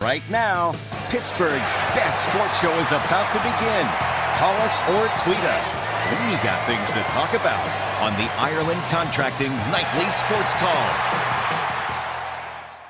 Right now, Pittsburgh's best sports show is about to begin. Call us or tweet us. We got things to talk about on the Ireland Contracting Nightly Sports Call.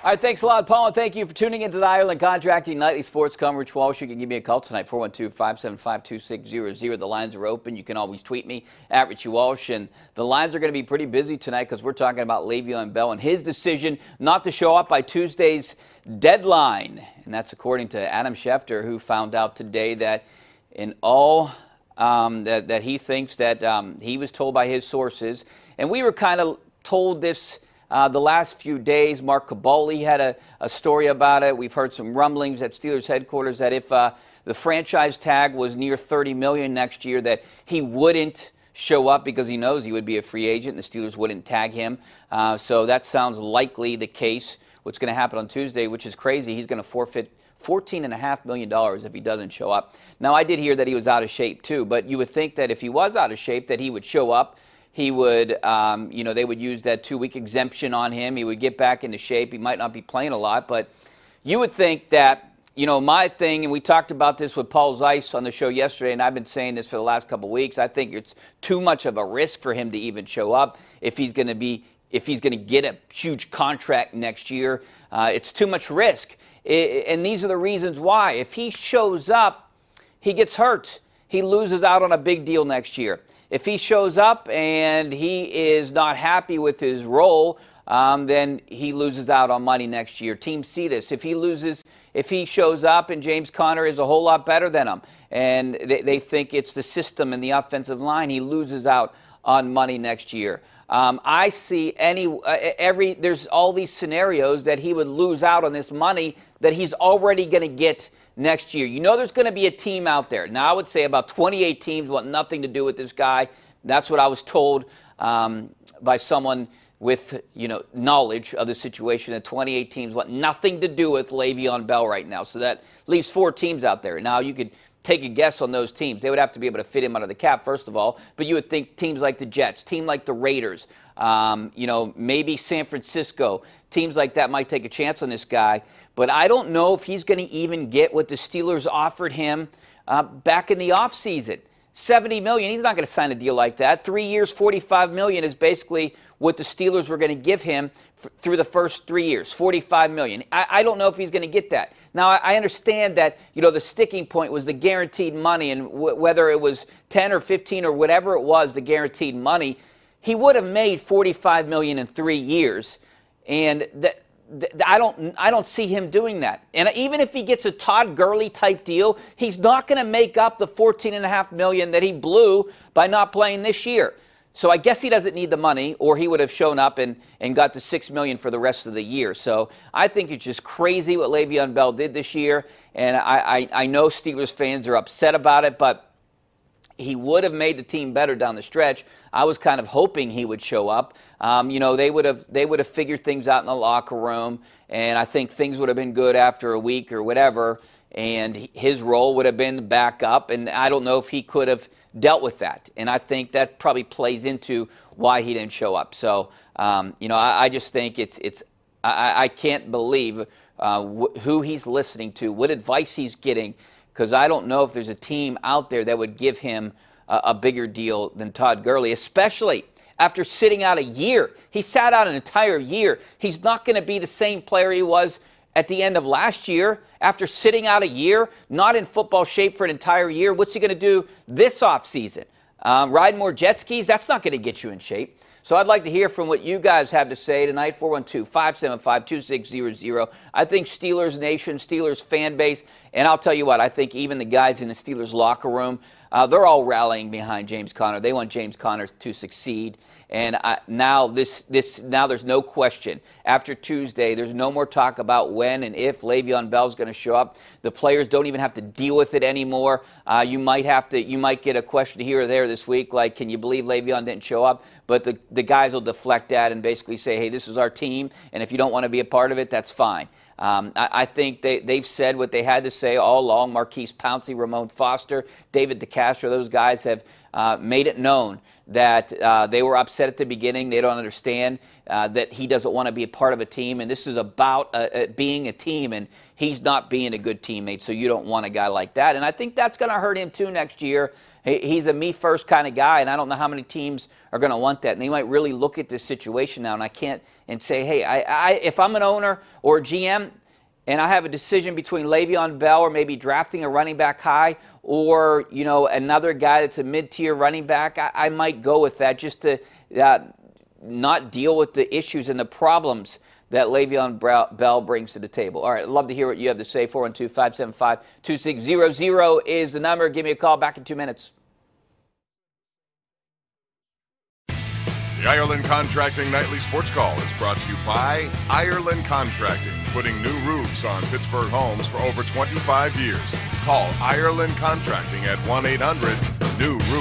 All right, thanks a lot, Paul, and thank you for tuning into the Ireland Contracting Nightly Sports Call. Rich Walsh, you can give me a call tonight, 412-575-2600. The lines are open. You can always tweet me at Richie Walsh, and the lines are going to be pretty busy tonight because we're talking about Le'Veon Bell and his decision not to show up by Tuesday's deadline. And that's according to Adam Schefter, who found out today that in all that he thinks that he was told by his sources, and we were kind of told this the last few days. Mark Caboli had a story about it. We've heard some rumblings at Steelers headquarters that if the franchise tag was near $30 million next year, that he wouldn't show up because he knows he would be a free agent and the Steelers wouldn't tag him. So that sounds likely the case. What's going to happen on Tuesday, which is crazy, he's going to forfeit $14.5 million if he doesn't show up. Now, I did hear that he was out of shape too, but you would think that if he was out of shape that he would show up. He would, they would use that 2-week exemption on him. He would get back into shape. He might not be playing a lot, but you would think that, my thing, and we talked about this with Paul Zeiss on the show yesterday, and I've been saying this for the last couple of weeks. I think it's too much of a risk for him to even show up if he's going to get a huge contract next year. It's too much risk, and these are the reasons why. If he shows up, he gets hurt. He loses out on a big deal next year. If he shows up and he is not happy with his role, then he loses out on money next year. Teams see this. If he shows up and James Conner is a whole lot better than him, and they think it's the system and the offensive line, he loses out on money next year. I see there's all these scenarios that he would lose out on this money that he's already going to get next year. There's going to be a team out there. Now, I would say about 28 teams want nothing to do with this guy. That's what I was told by someone with, knowledge of the situation, that 28 teams want nothing to do with Le'Veon Bell right now. So that leaves 4 teams out there. Now, you could take a guess on those teams. They would have to be able to fit him under the cap, first of all. But you would think teams like the Jets, team like the Raiders, maybe San Francisco, teams like that might take a chance on this guy. But I don't know if he's going to even get what the Steelers offered him back in the offseason. $70 million. He's not going to sign a deal like that. 3 years, $45 million is basically what the Steelers were going to give him through the first 3 years. $45 million. I don't know if he's going to get that. Now, I understand that, the sticking point was the guaranteed money, and whether it was 10 or 15 or whatever it was, the guaranteed money, he would have made $45 million in 3 years, and I don't see him doing that. And even if he gets a Todd Gurley type deal, he's not going to make up the $14.5 million that he blew by not playing this year. So I guess he doesn't need the money, or he would have shown up and got the $6 million for the rest of the year. So I think it's just crazy what Le'Veon Bell did this year, and I know Steelers fans are upset about it, but he would have made the team better down the stretch. I was kind of hoping he would show up. They would have figured things out in the locker room, and I think things would have been good after a week or whatever, and his role would have been back up, and I don't know if he could have dealt with that. And I think that probably plays into why he didn't show up. So, I just think I can't believe who he's listening to, what advice he's getting, because I don't know if there's a team out there that would give him a bigger deal than Todd Gurley, especially after sitting out a year. He sat out an entire year. He's not going to be the same player he was at the end of last year. After sitting out a year, not in football shape for an entire year, what's he going to do this offseason? Ride more jet skis? That's not going to get you in shape. So I'd like to hear from what you guys have to say tonight, 412-575-2600. I think Steelers Nation, Steelers fan base, and I'll tell you what, I think even the guys in the Steelers locker room, they're all rallying behind James Conner. They want James Conner to succeed. And now there's no question. After Tuesday, there's no more talk about when and if Le'Veon Bell's going to show up. The players don't even have to deal with it anymore. You might get a question here or there this week, like, can you believe Le'Veon didn't show up? But the guys will deflect that and basically say, hey, this is our team, and if you don't want to be a part of it, that's fine. I think they've said what they had to say all along. Marquise Pouncey, Ramon Foster, David DeCastro, those guys have made it known that they were upset at the beginning. They don't understand that he doesn't want to be a part of a team, and this is about being a team, and he's not being a good teammate, so you don't want a guy like that. And I think that's going to hurt him too next year. He's a me-first kind of guy, and I don't know how many teams are going to want that. And they might really look at this situation now, and I can't and say, hey, if I'm an owner or a GM, and I have a decision between Le'Veon Bell or maybe drafting a running back high or, you know, another guy that's a mid-tier running back, I might go with that just to not deal with the issues and the problems that Le'Veon Bell brings to the table. All right, I'd love to hear what you have to say. 412-575-2600 is the number. Give me a call back in 2 minutes. The Ireland Contracting Nightly Sports Call is brought to you by Ireland Contracting, putting new roofs on Pittsburgh homes for over 25 years. Call Ireland Contracting at 1-800-NEW-ROOF.